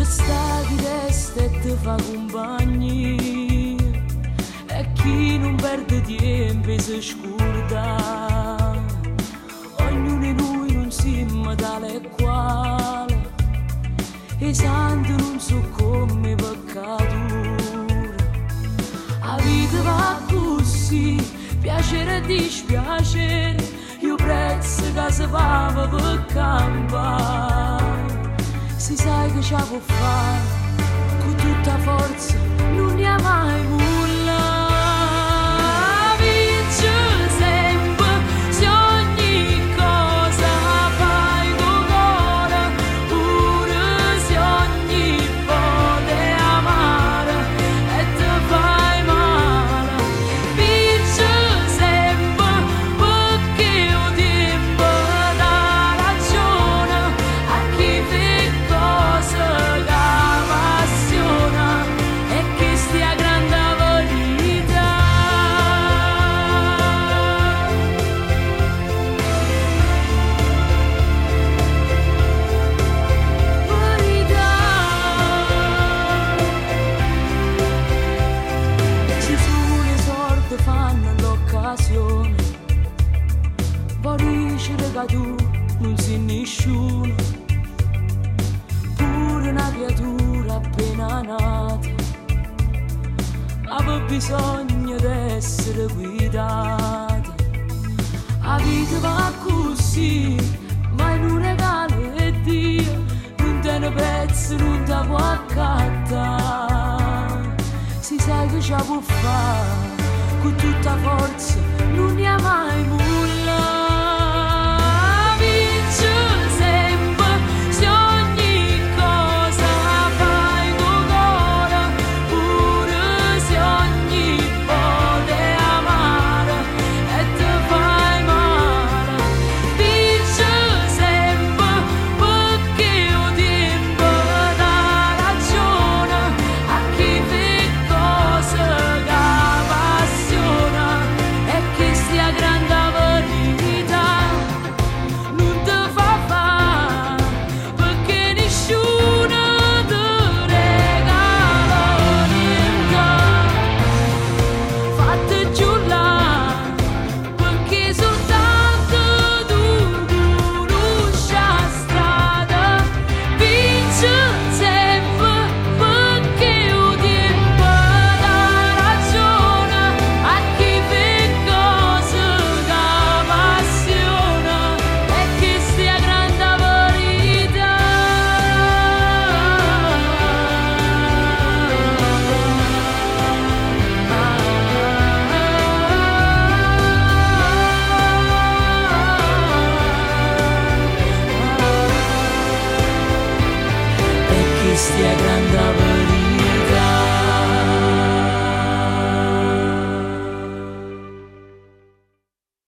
sta di testa e ti fa compagnia, e chi non perde tempo si scorda, ognuno di noi non si tale e quale, e i santi non so come peccatura, la vita va così, piacere e dispiacere, io prezzo che si va per campare, si sa che ce la può fare, con tutta forza non ne ha mai nulla. Vince sempre, se ogni cosa fai con cuore, pure se ogni pote amare e te fai male. Vince sempre, perché il tempo dà ragione a chi fa cose che appassiona, e che stia grande verità. Ci sono le sorti fanno l'occasione, poi dice che tu non sei nessuno, pure una creatura appena nata aveva bisogno di essere guidata. La vita va così, ma in un regalo è Dio, non te ne pezzi, non te può accattare. Si sa che ce la può fare, con tutta forza non ne ha mai nulla. Vince sempre, se ogni cosa fai con cuore, pure se ogni pote amare e te fai male. Vince sempre, perché il tempo dà ragione a chi fa cose che appassiona, e che stia grande verità non te fa fare, perché nessuno ti regala niente. Fate giù là, perché soltanto tu conosci la strada. Vince sempre, perché il tempo dà ragione a chi fa cose che appassiona, e che stia grande verità. E che stia grande verità.